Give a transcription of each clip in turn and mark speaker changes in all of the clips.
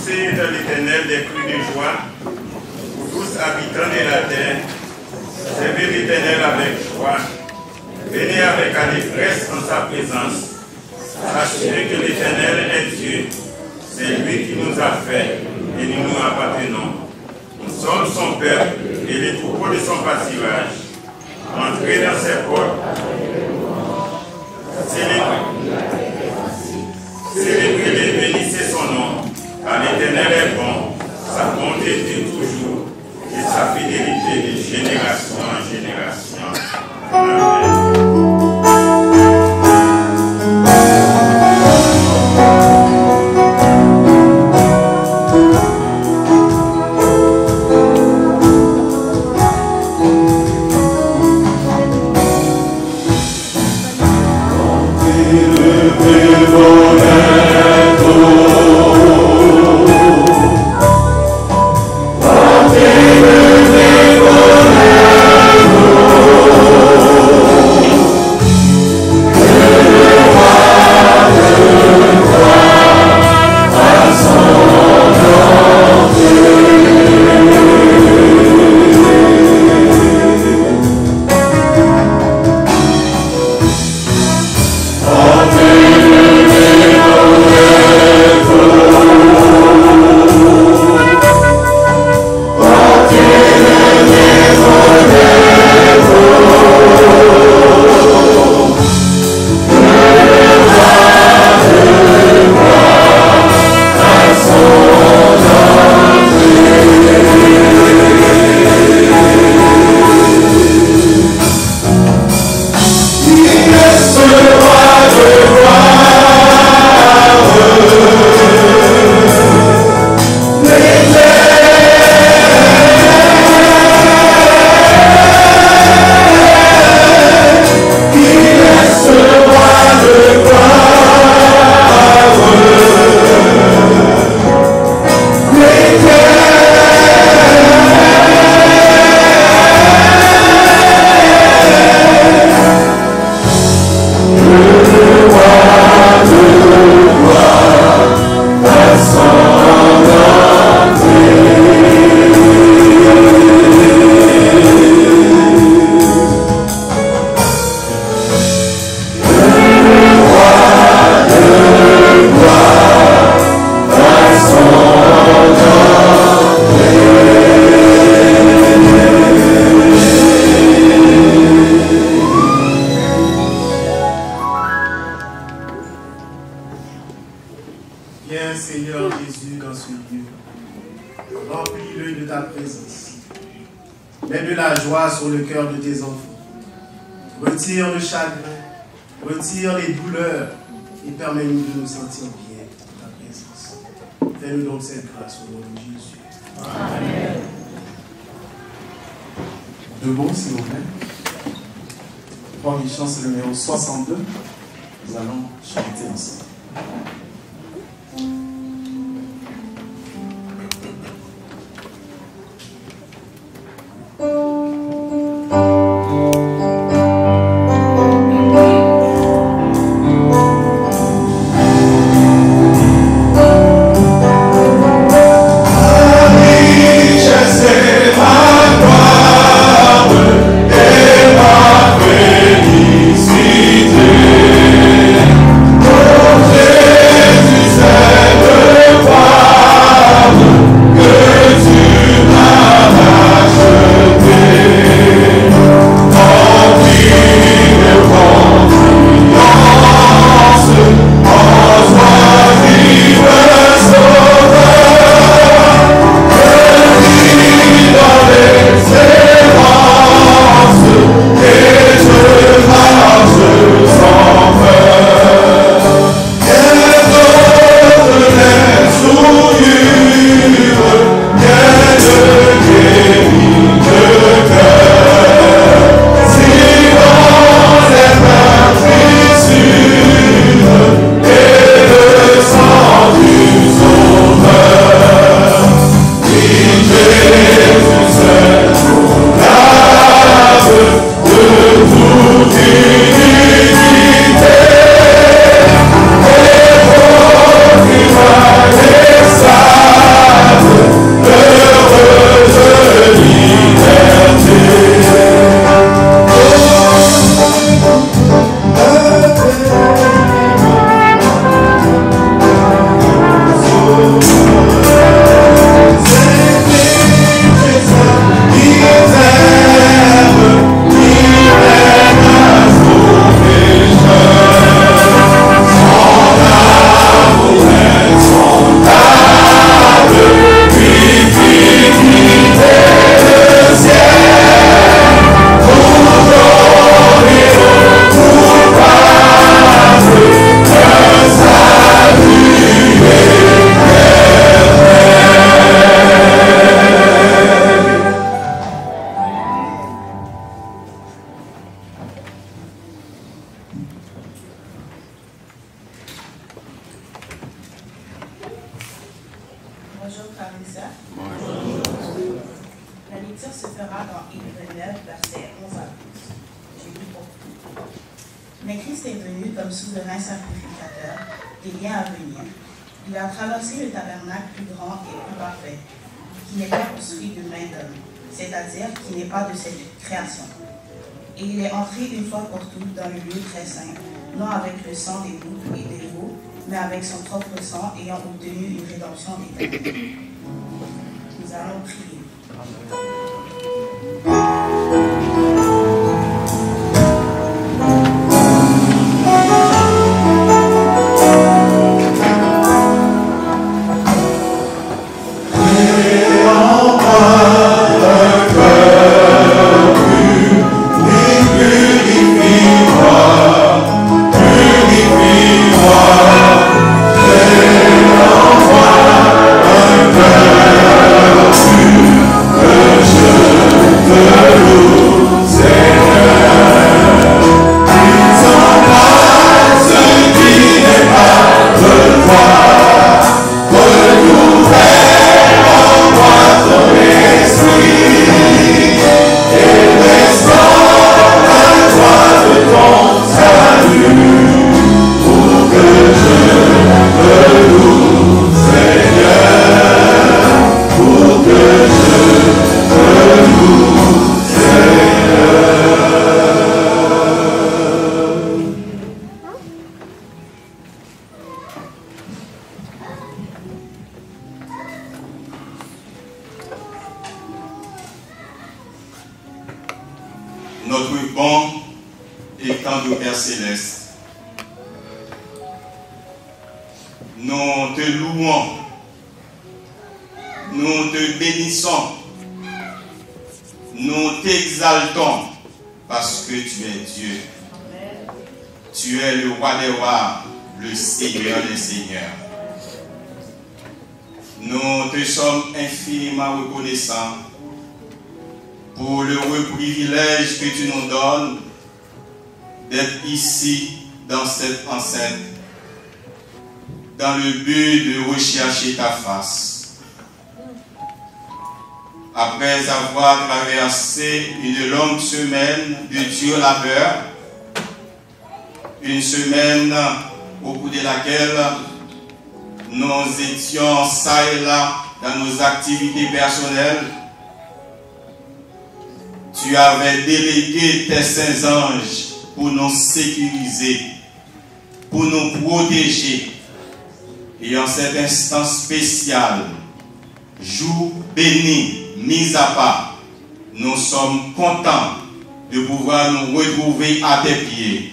Speaker 1: Poussez de l'Éternel des cris de joie, vous tous habitants de la terre, servez l'Éternel avec joie, venez avec allégresse en sa présence, sachez que l'Éternel est Dieu, c'est lui qui nous a fait et nous nous appartenons. Nous sommes son peuple et les troupeaux de son pâturage. Entrez dans ses portes, célébrez-les, bénissez son nom, car l'Éternel est bon, sa bonté est toujours, et sa fidélité de génération en génération. Amen.
Speaker 2: Debout, s'il vous plaît. Premier chant, c'est le numéro 62. Nous allons chanter ensemble.
Speaker 3: Félicité. Bonjour, frères et sœurs. La lecture se fera dans Hébreux 9, versets 11 à 12. Je lis pour vous. Mais Christ est venu comme souverain sacrificateur des biens à venir. Il a traversé le tabernacle plus grand et plus parfait, qui n'est pas construit de main d'homme, c'est-à-dire qui n'est pas de cette création. Et il est entré une fois pour toutes dans le lieu très saint, non avec le sang des boucs et des veaux, mais avec son propre sang, ayant obtenu une rédemption éternelle. Nous allons prier.
Speaker 1: Notre bon et tendre Père Céleste, nous te louons, nous te bénissons, nous t'exaltons parce que tu es Dieu. Tu es le roi des rois, le Seigneur des seigneurs. Nous te sommes infiniment reconnaissants pour le privilège que tu nous donnes d'être ici dans cette enceinte dans le but de rechercher ta face. Après avoir traversé une longue semaine de dur labeur, une semaine au cours de laquelle nous étions ça et là dans nos activités personnelles, tu avais délégué tes saints anges pour nous sécuriser, pour nous protéger. Et en cet instant spécial, jour béni, mis à part, nous sommes contents de pouvoir nous retrouver à tes pieds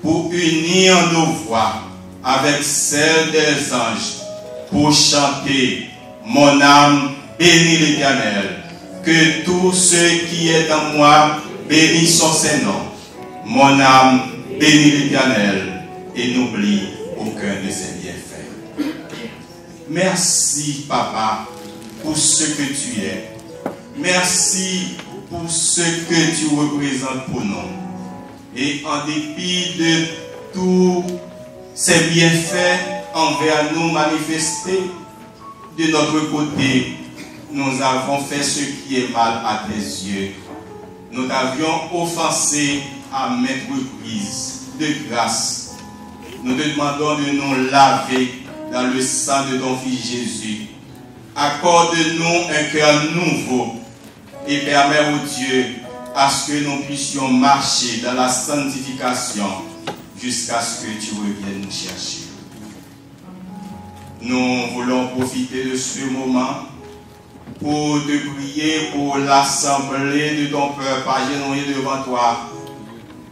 Speaker 1: pour unir nos voix avec celles des anges pour chanter « Mon âme bénit l'Éternel ». Que tout ce qui est en moi bénisse son Saint-Nom. Mon âme bénit l'Éternel et n'oublie aucun de ses bienfaits. Merci, Papa, pour ce que tu es. Merci pour ce que tu représentes pour nous. Et en dépit de tous ces bienfaits envers nous manifestés, de notre côté, nous avons fait ce qui est mal à tes yeux. Nous t'avions offensé à maintes reprises. De grâce, nous te demandons de nous laver dans le sang de ton Fils Jésus. Accorde-nous un cœur nouveau et permets, ô Dieu, à ce que nous puissions marcher dans la sanctification jusqu'à ce que tu reviennes nous chercher. Nous voulons profiter de ce moment pour te prier pour l'assemblée de ton peuple agenouillé devant toi.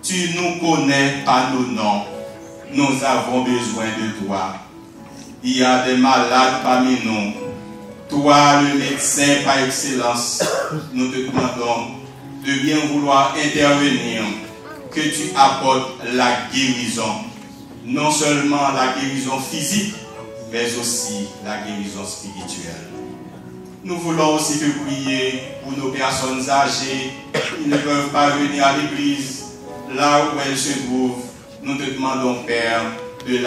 Speaker 1: Tu nous connais par nos noms. Nous avons besoin de toi. Il y a des malades parmi nous. Toi, le médecin par excellence, nous te demandons de bien vouloir intervenir, que tu apportes la guérison. Non seulement la guérison physique, mais aussi la guérison spirituelle. Nous voulons aussi te prier pour nos personnes âgées qui ne peuvent pas venir à l'église, là où elles se trouvent. Nous te demandons, Père, de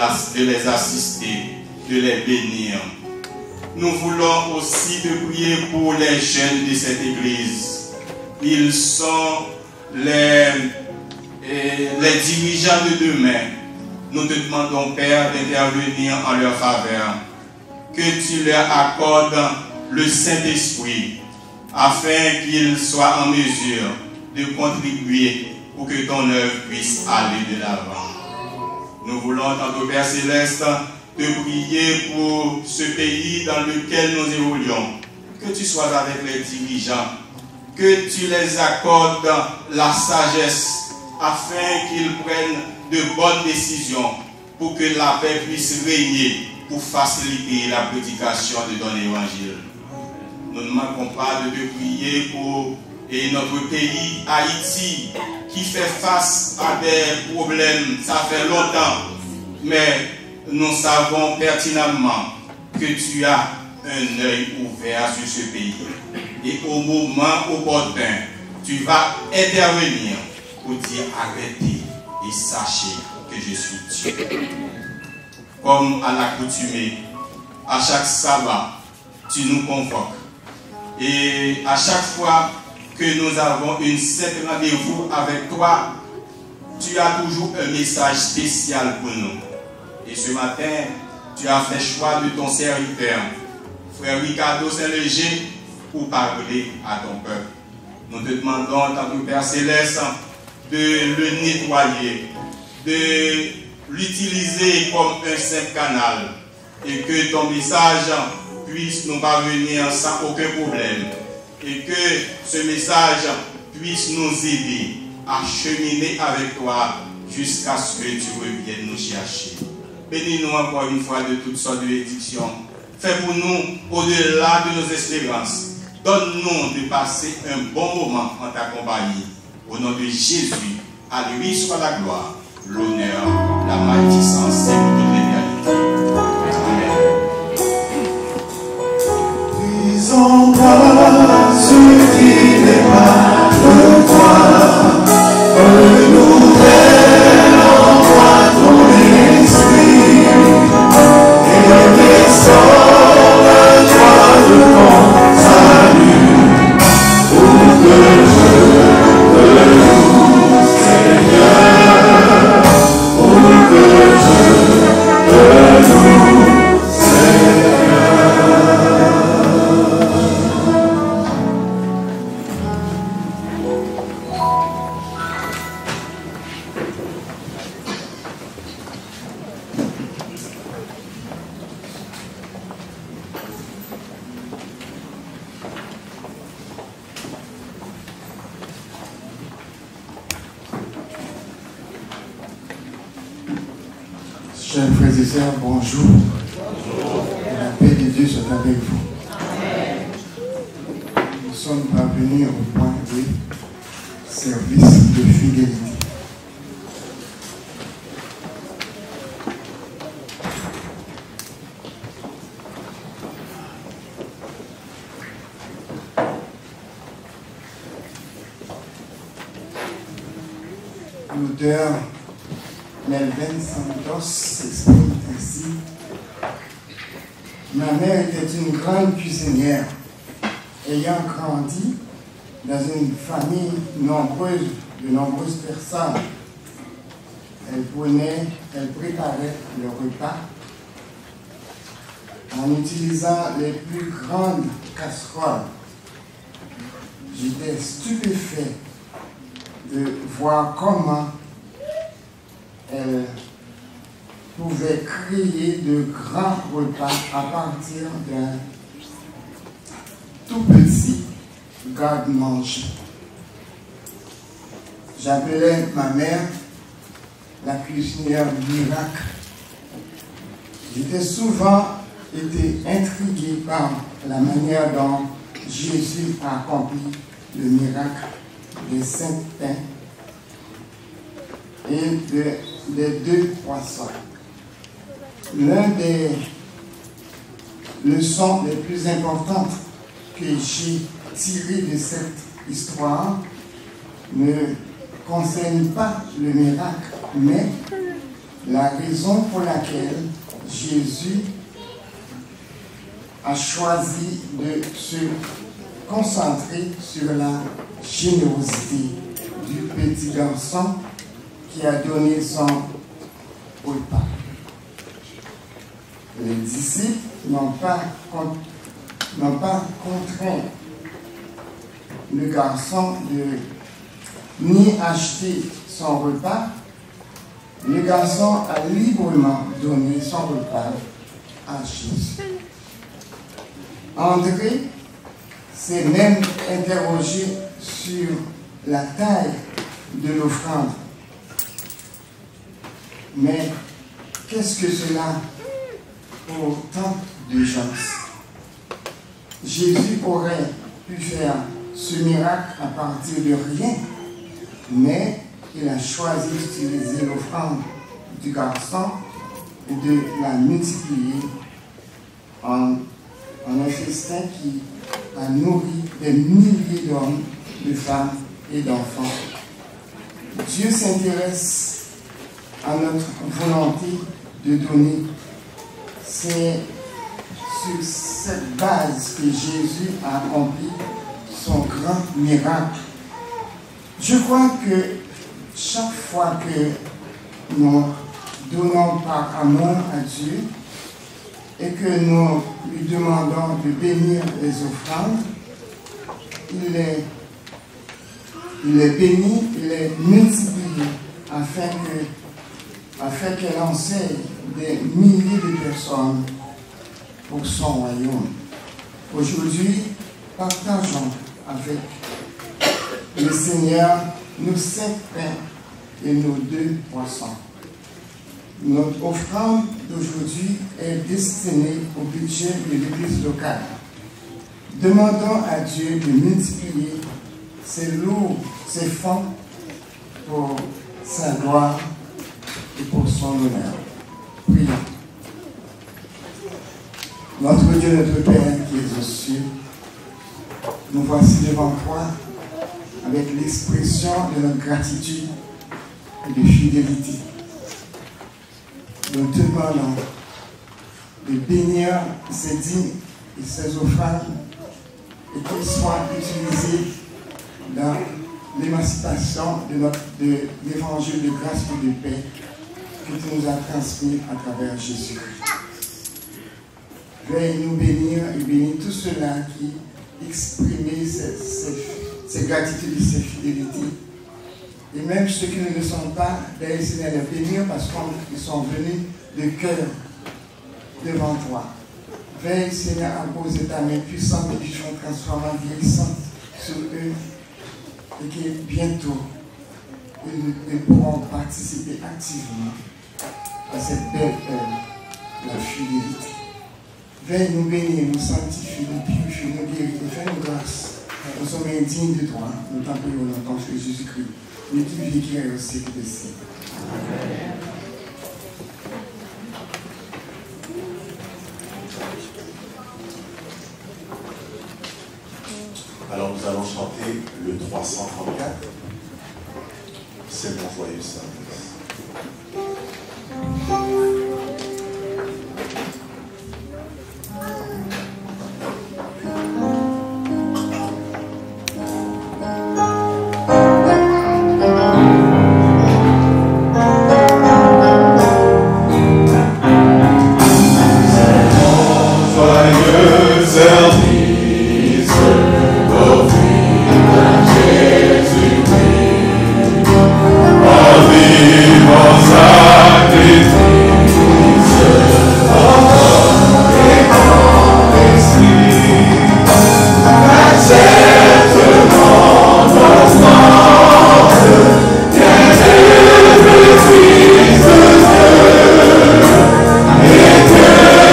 Speaker 1: les assister, de les bénir.
Speaker 4: nous voulons aussi te prier pour les jeunes de cette église. Ils sont les dirigeants de demain. Nous te demandons, Père, d'intervenir en leur faveur. Que tu leur accordes le Saint-Esprit afin qu'ils soient en mesure de contribuer pour que ton œuvre puisse aller de l'avant. Nous voulons, tant que Père Céleste, te prier pour ce pays dans lequel nous évoluons. Que tu sois avec les dirigeants, que tu les accordes la sagesse afin qu'ils prennent de bonnes décisions pour que la paix puisse régner pour faciliter la prédication de ton évangile. Nous ne manquons pas de te prier pour notre pays, Haïti, qui fait face à des problèmes, ça fait longtemps, mais nous savons pertinemment que tu as un œil ouvert sur ce pays. Et au moment opportun, tu vas intervenir pour dire arrêtez et sachez que je suis Dieu. Comme à l'accoutumée, à chaque sabbat, tu nous convoques. Et à chaque fois que nous avons un set rendez-vous avec toi, tu as toujours un message spécial pour nous. Et ce matin, tu as fait choix de ton serviteur, frère Ricardo Saint-Léger, pour parler à ton peuple. Nous te demandons, en tant que Père Céleste, de le nettoyer, de l'utiliser comme un simple canal, et que ton message puisse nous parvenir sans aucun problème, et que ce message puisse nous aider à cheminer avec toi jusqu'à ce que tu reviennes nous chercher. Bénis-nous encore une fois de toutes sortes de bénédictions. Fais pour nous au-delà de nos espérances. Donne-nous de passer un bon moment en ta compagnie. Au nom de Jésus, à lui soit la gloire, l'honneur, la magnificence et toute l'éternité. Amen.
Speaker 5: Disons pas ce qui n'est pas de toi, renouvelle en toi ton esprit, et ressort de toi de ton salut, pour que Seigneur, pour que Chers frères et sœurs, bonjour. La paix de Dieu soit avec vous. Nous sommes parvenus au point de service de fidélité. L'auteur Melvin Santos s'exprime ainsi. Ma mère était une grande cuisinière, ayant grandi dans une famille nombreuse, de nombreuses personnes. Elle préparait le repas en utilisant les plus grandes casseroles. J'étais stupéfait de voir comment elle pouvait créer de grands repas à partir d'un tout petit garde-manger. J'appelais ma mère la cuisinière miracle. J'étais souvent été intrigué par la manière dont Jésus a accompli le miracle des 5 pains et des 2 poissons. L'une des leçons les plus importantes que j'ai tirées de cette histoire ne concerne pas le miracle, mais la raison pour laquelle Jésus a choisi de se concentrer sur la générosité du petit garçon qui a donné son repas. Les disciples n'ont pas contraint le garçon de ni acheter son repas. Le garçon a librement donné son repas à Jésus. André s'est même interrogé sur la taille de l'offrande. Mais qu'est-ce que cela pour tant de gens? Jésus aurait pu faire ce miracle à partir de rien, mais il a choisi d'utiliser l'offrande du garçon et de la multiplier en un festin qui a nourri des milliers d'hommes, de femmes et d'enfants. Dieu s'intéresse à notre volonté de donner. C'est sur cette base que Jésus a accompli son grand miracle. Je crois que chaque fois que nous donnons par amour à Dieu et que nous lui demandons de bénir les offrandes, il est béni, il est multiplié afin qu'elle enseigne des milliers de personnes pour son royaume. Aujourd'hui, partageons avec le Seigneur nos 5 pains et nos 2 poissons. Notre offrande d'aujourd'hui est destinée au budget de l'Église locale. Demandons à Dieu de multiplier ses lourds, ses fonds pour sa gloire et pour son honneur. Prions. Notre Dieu, notre Père qui est aux cieux, nous voici devant toi avec l'expression de notre gratitude et de fidélité. Nous te demandons de bénir ces dîmes et ces offrandes et qu'ils soient utilisés dans l'émancipation de l'évangile de grâce et de paix que tu nous as transmis à travers Jésus-Christ. Veuille nous bénir et bénir tous ceux-là qui exprimaient ces gratitudes et ces fidélités. Et même ceux qui ne le sont pas, d'ailleurs, Seigneur, les bénir parce qu'ils sont venus de cœur devant toi. Veille, Seigneur, à poser ta main puissante et vivante, transformant, vieillissante sur eux. Et que bientôt, ils pourront participer activement à cette belle œuvre, la fidélité. Veille nous bénir, nous sanctifier, nous purifier, nous guérir, nous faire une grâce. Nous sommes indignes de toi, nous t'en prions dans ton Fils Jésus-Christ. Mais qui vit qui est au siècle des siècles. Amen.
Speaker 6: Alors nous allons chanter le 334. C'est mon joyeux service.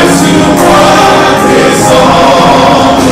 Speaker 7: Sur moi, descends.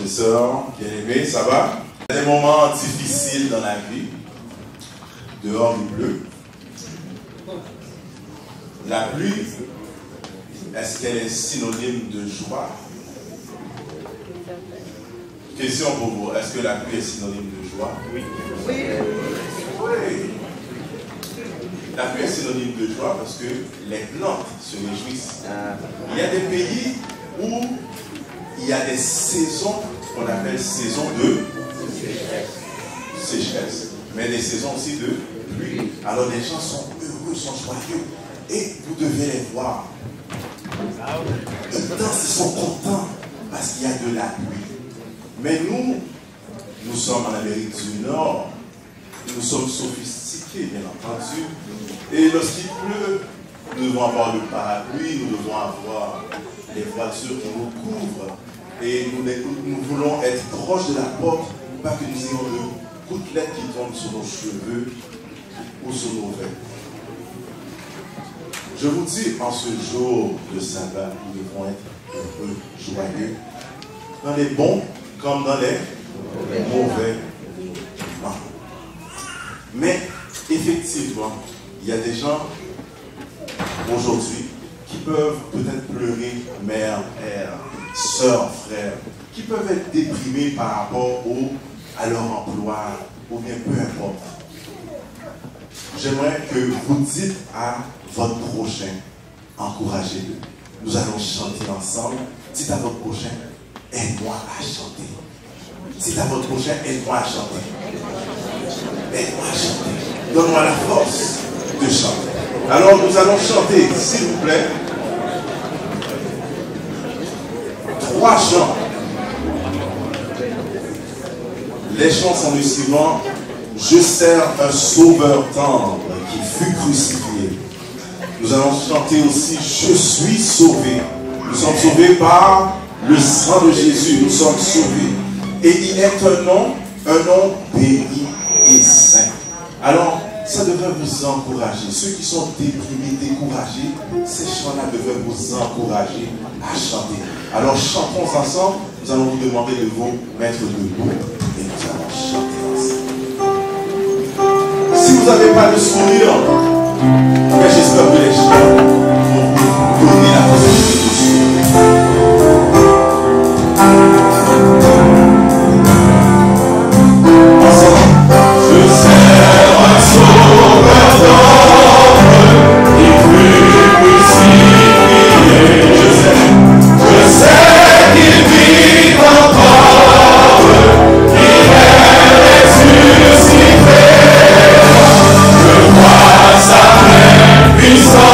Speaker 6: et sœurs bien-aimés, ça va? Il y a des moments difficiles dans la vie. Dehors, il pleut. La pluie, est-ce qu'elle est synonyme de joie? Question pour vous, est-ce que la pluie est synonyme de joie? Oui. Oui. La pluie est synonyme de joie parce que les plantes se réjouissent. Il y a des pays où il y a des saisons qu'on appelle saisons de sécheresse, mais des saisons aussi de pluie. Alors les gens sont heureux, sont joyeux, et vous devez les voir. Ils dansent, ils sont contents parce qu'il y a de la pluie. Mais nous sommes en Amérique du Nord, nous sommes sophistiqués, bien entendu, et lorsqu'il pleut, nous devons avoir le parapluie, nous devons avoir les voitures qui nous couvrent, et nous voulons être proches de la porte, pas que nous ayons de gouttelettes qui tombent sur nos cheveux ou sur nos vêtements. Je vous dis, en ce jour de sabbat, nous devons être heureux, joyeux, dans les bons comme dans les mauvais moments. Mais effectivement, il y a des gens aujourd'hui qui peuvent peut-être pleurer, mère, père, soeur, frère, qui peuvent être déprimés par rapport à leur emploi, ou bien peu importe. J'aimerais que vous dites à votre prochain, encouragez-le. Nous allons chanter ensemble. Dites à votre prochain, aide-moi à chanter. Dites à votre prochain, aide-moi à chanter. Aide-moi à chanter. Donne-moi la force de chanter. Alors nous allons chanter, s'il vous plaît, 3 chants. Les chants sont les suivants. Je sers un sauveur tendre qui fut crucifié. Nous allons chanter aussi je suis sauvé. Nous sommes sauvés par le sang de Jésus. Nous sommes sauvés. Et il est un nom béni et saint. Alors, ça devrait vous encourager. Ceux qui sont déprimés, découragés, ces chants-là devraient vous encourager à chanter. Alors, chantons ensemble. Nous allons vous demander de vous mettre debout et nous allons chanter ensemble. Si vous n'avez pas de sourire, mais j'espère que les chants vont vous donner la possibilité de sourire. Je sers un sauveur d'homme qui fut crucifié. Je sais qu'il vit encore, qu'il est ressuscité. Je vois sa main puissante.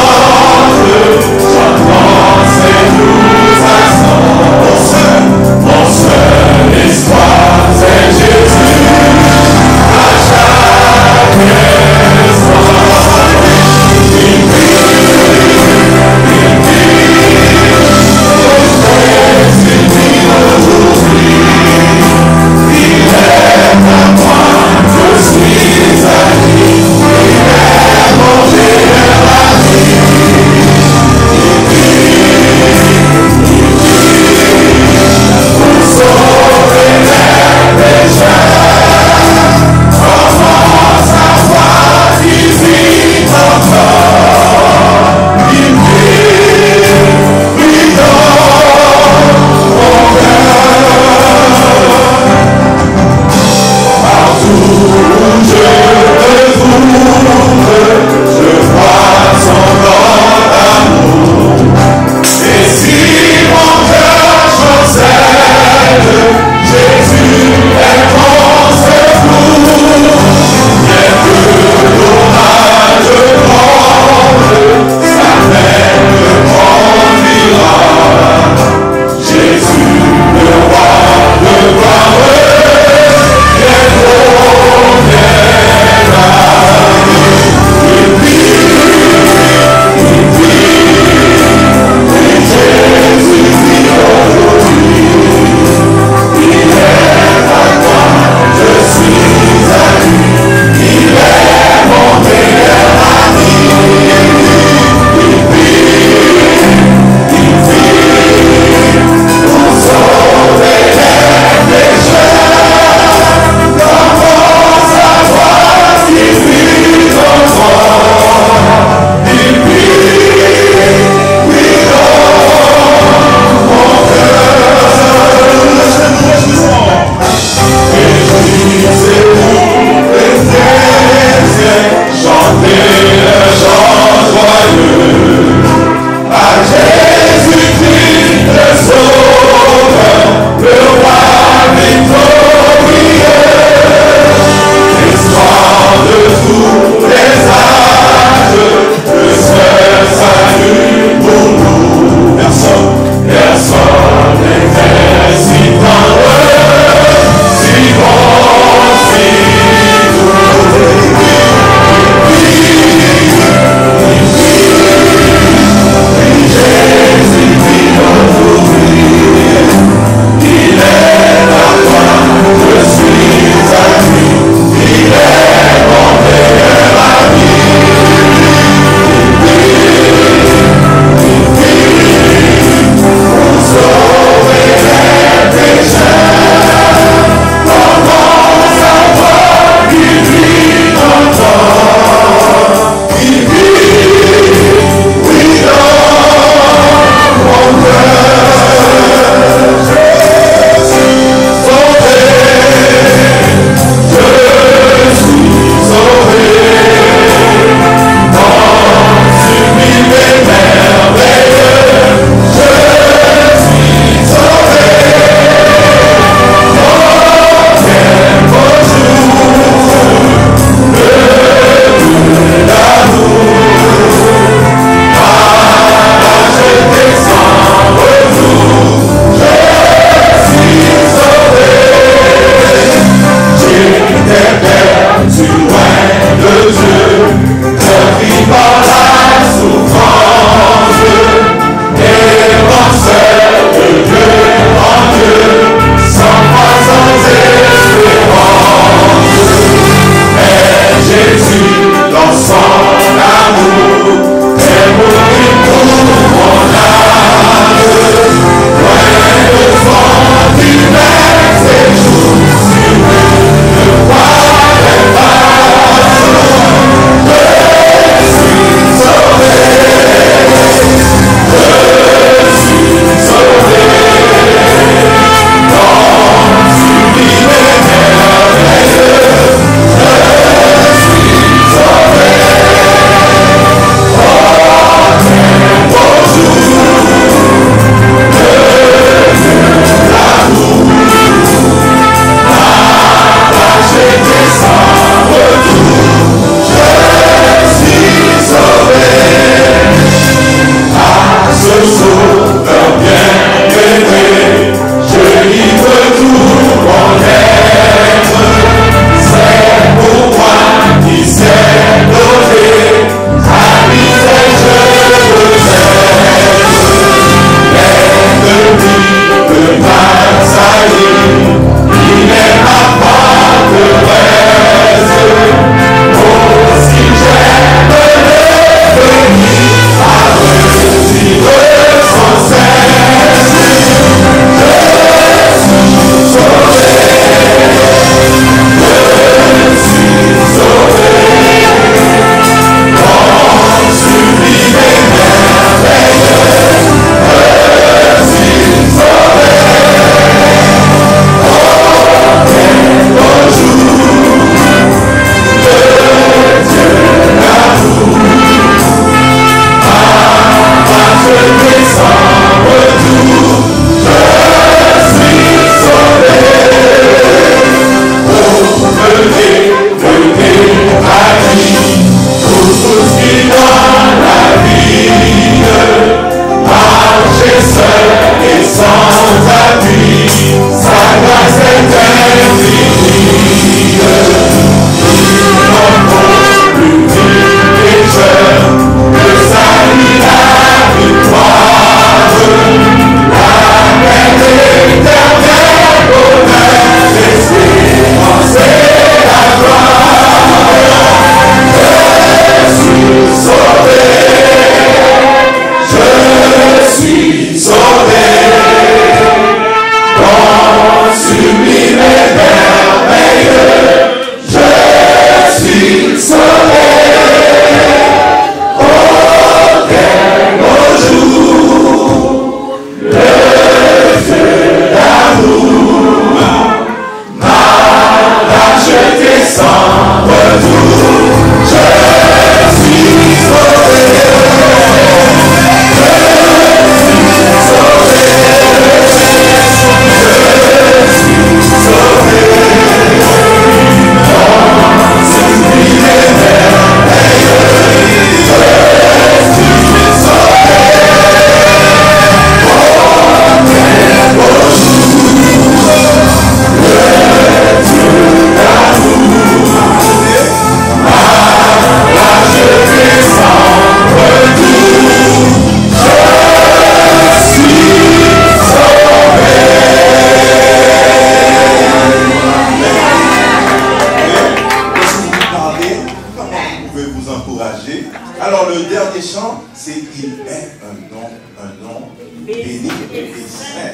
Speaker 6: nous encourager. Alors le dernier chant, c'est Il est un nom béni et saint.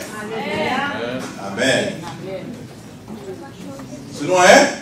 Speaker 6: Amen. Ce nom est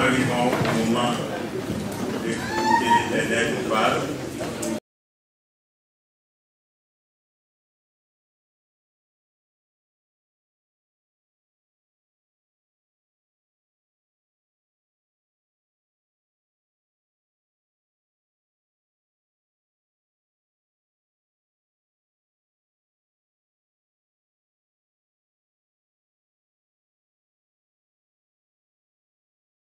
Speaker 1: arrivons au moment d'écouter l'Éternel nous parle.